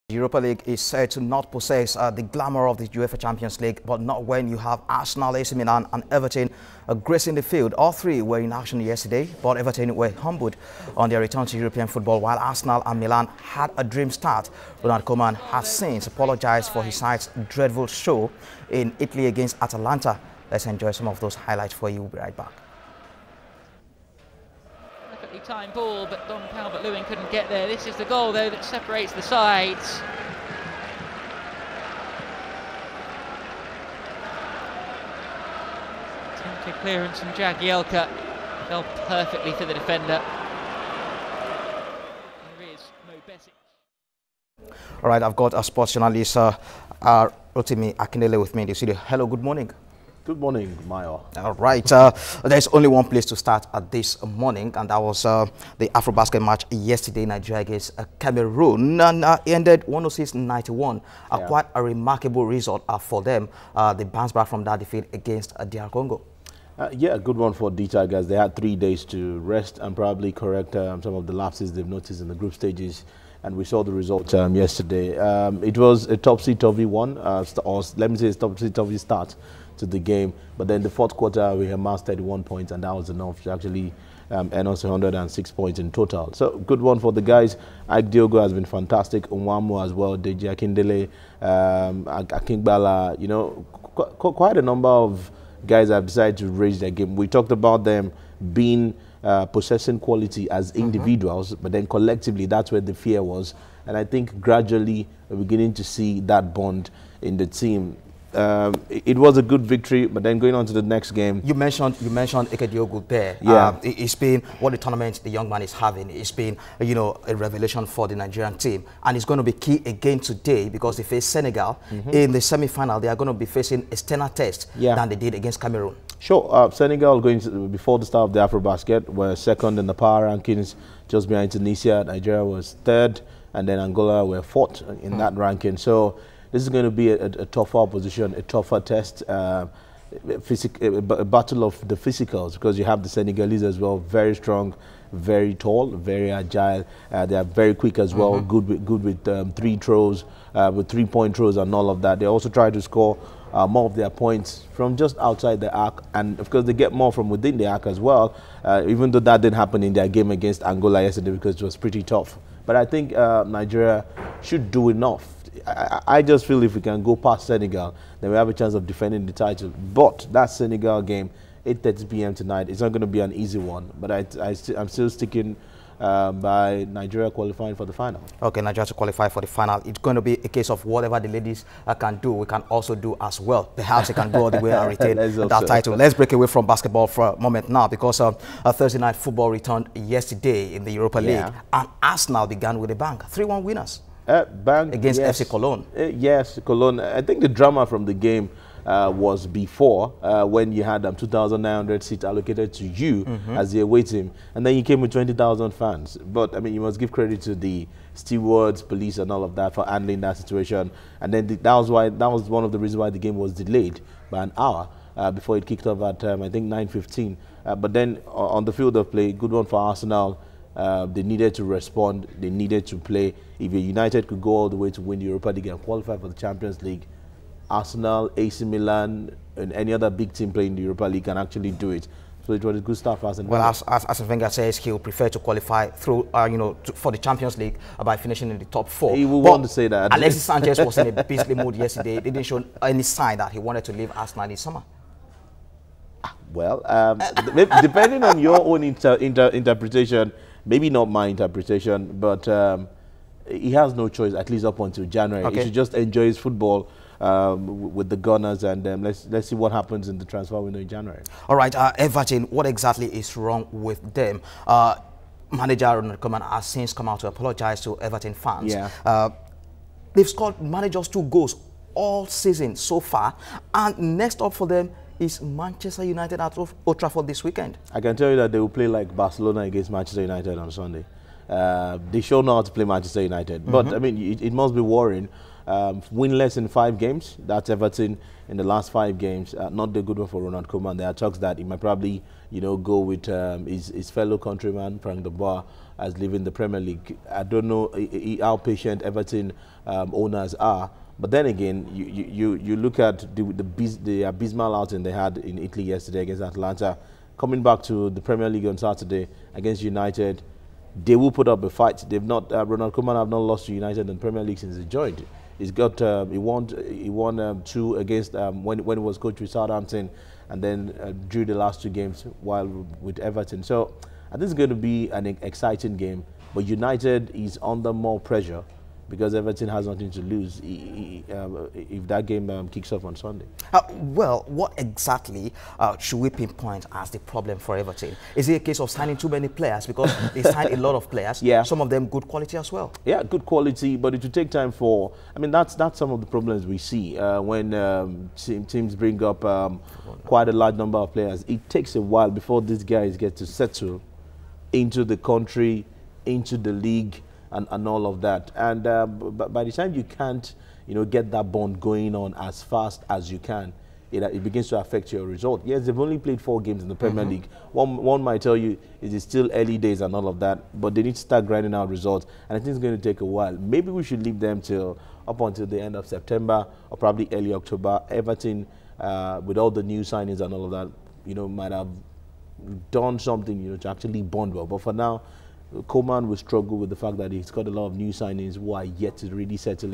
The Europa League is said to not possess the glamour of the UEFA Champions League, but not when you have Arsenal, AC Milan and Everton gracing the field. All three were in action yesterday, but Everton were humbled on their return to European football, while Arsenal and Milan had a dream start. Ronald Koeman has since apologized for his side's dreadful show in Italy against Atalanta. Let's enjoy some of those highlights for you. We'll be right back. Time ball, but Don Calvert-Lewin couldn't get there. This is the goal, though, that separates the sides. Attempted clearance from Jagielka, fell perfectly for the defender. There is Mo Besic. All right, I've got a sports journalist, Rotimi Akindele, with me in the studio. Hello, good morning. Good morning, Mayo. All right, there's only one place to start at this morning, and that was the AfroBasket match yesterday, Nigeria against Cameroon, and it ended 106-91. Quite a remarkable result for them. They bounced back from that defeat against DR Congo. Yeah, a good one for the Tigers. They had 3 days to rest and probably correct some of the lapses they've noticed in the group stages. And we saw the result yesterday. It was a topsy-turvy one, or let me say a topsy-turvy start to the game. But then the fourth quarter, we amassed 31 points, and that was enough to actually earn us 106 points in total. So good one for the guys. Ike Diogo has been fantastic. Onwamu as well. Deji Akindele, Akingbala. You know, quite a number of guys have decided to raise their game. We talked about them being possessing quality as individuals, but then collectively that's where the fear was, and I think gradually we're beginning to see that bond in the team. It was a good victory, but then going on to the next game, you mentioned Ike Diogo there. Yeah, it's been what the tournament the young man is having. It's been, you know, a revelation for the Nigerian team, and it's going to be key again today because they face Senegal in the semi-final. They are going to be facing a sterner test than they did against Cameroon. Sure. Senegal, before the start of the AfroBasket, were second in the power rankings, just behind Tunisia. Nigeria was third, and then Angola were fourth in that ranking. So this is going to be a tougher opposition, a tougher test, a battle of the physicals, because you have the Senegalese as well, very strong, very tall, very agile. They are very quick as well, good with three throws, with three-point throws and all of that. They also try to score more of their points from just outside the arc, and of course they get more from within the arc as well, even though that didn't happen in their game against Angola yesterday because it was pretty tough. But I think Nigeria should do enough. I just feel if we can go past Senegal, then we have a chance of defending the title. But that Senegal game, 8:30 p.m. tonight, it's not going to be an easy one, but I'm still sticking by Nigeria qualifying for the final. Okay, Nigeria to qualify for the final. It's going to be a case of whatever the ladies can do, we can also do as well. Perhaps they can go all the way and retain that title. Let's break away from basketball for a moment now, because Thursday night football returned yesterday in the Europa League, and Arsenal began with a bang. 3-1 winners against FC Cologne. Yes, Cologne. I think the drama from the game was before, when you had 2,900 seats allocated to you as the away team, and then you came with 20,000 fans. But I mean, you must give credit to the stewards, police, and all of that for handling that situation. And then that was one of the reasons why the game was delayed by an hour before it kicked off at I think 9:15. But then on the field of play, good one for Arsenal. They needed to respond. They needed to play. If United could go all the way to win the Europa League and qualify for the Champions League, Arsenal, AC Milan, and any other big team playing the Europa League can actually do it. So it was a good start for Arsenal. Well, as Wenger says, he will prefer to qualify through, for the Champions League by finishing in the top 4. He will want to say that. Alexis Sanchez was in a beastly mood yesterday. He didn't show any sign that he wanted to leave Arsenal this summer. Well, depending on your own interpretation, maybe not my interpretation, but he has no choice, at least up until January. He should just enjoy his football with the Gunners, and let's see what happens in the transfer window in January. All right, Everton, what exactly is wrong with them? Manager Ronald Koeman has since come out to apologize to Everton fans. They've scored managers 2 goals all season so far, and next up for them is Manchester United at Old Trafford this weekend. I can tell you that they will play like Barcelona against Manchester United on Sunday. They sure know how to play Manchester United. But, I mean, it must be worrying. Winless in 5 games. That's Everton in the last 5 games. Not the good one for Ronald Koeman. There are talks that he might probably go with his fellow countryman, Frank de Boer, as leaving the Premier League. I don't know how patient Everton owners are. But then again, you look at the abysmal outing they had in Italy yesterday against Atalanta, coming back to the Premier League on Saturday against United. They will put up a fight. They've not Ronald Koeman have not lost to United in the Premier League since he joined. He's got he won 2 against when he was coach with Southampton, and then drew the last 2 games while with Everton. So I think it's going to be an exciting game. But United is under more pressure, because Everton has nothing to lose if that game kicks off on Sunday. Well, what exactly should we pinpoint as the problem for Everton? Is it a case of signing too many players? Because they signed a lot of players, yeah. Some of them good quality as well. Yeah, good quality, but it will take time for... I mean, that's some of the problems we see when teams bring up quite a large number of players. It takes a while before these guys get to settle into the country, into the league, and all of that. And by the time you can't, get that bond going on as fast as you can, it begins to affect your result. Yes, they've only played 4 games in the Premier League. One might tell you it is still early days and all of that, but they need to start grinding out results, and I think it's going to take a while. Maybe we should leave them up until the end of September or probably early October. Everton, with all the new signings and all of that, might have done something, to actually bond well. But for now, Koeman will struggle with the fact that he's got a lot of new signings who are yet to really settle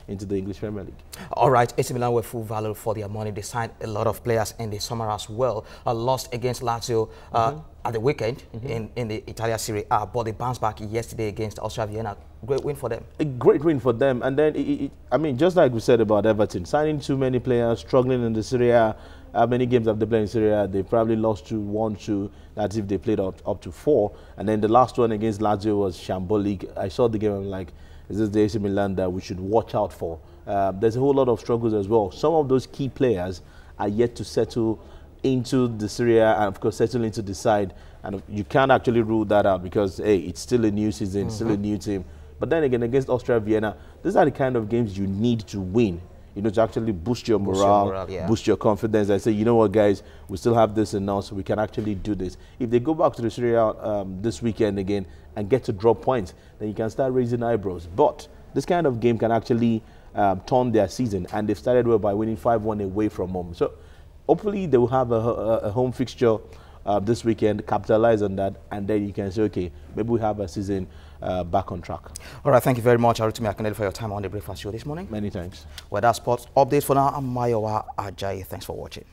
into the English Premier League. All right, AC Milan were full value for their money. They signed a lot of players in the summer as well. Lost against Lazio at the weekend in the Italia Serie A, but they bounced back yesterday against Austria Vienna. Great win for them. A great win for them. And then, I mean, just like we said about Everton, signing too many players, struggling in the Serie A. How many games have they played in Serie A? They probably lost to 1, 2. That's if they played up to 4. And then the last one against Lazio was shambolic. I saw the game, I'm like, is this the AC Milan that we should watch out for? There's a whole lot of struggles as well. Some of those key players are yet to settle into the Serie A and, of course, settle into the side. And you can't actually rule that out because, hey, it's still a new season, still a new team. But then again, against Austria Vienna, these are the kind of games you need to win. To actually boost your morale, boost your confidence, and say, you know what, guys, we still have this in us, so we can actually do this. If they go back to the Serie A this weekend again and get to drop points, then you can start raising eyebrows. But this kind of game can actually turn their season, and they've started well by winning 5-1 away from home. So hopefully they will have a home fixture this weekend, capitalize on that, and then you can say, okay, maybe we have a season back on track. All right, thank you very much, Arutimi Akinele, for your time on the Breakfast Show this morning. Many thanks. Well, that's sports updates for now. I'm Mayowa Ajayi. Thanks for watching.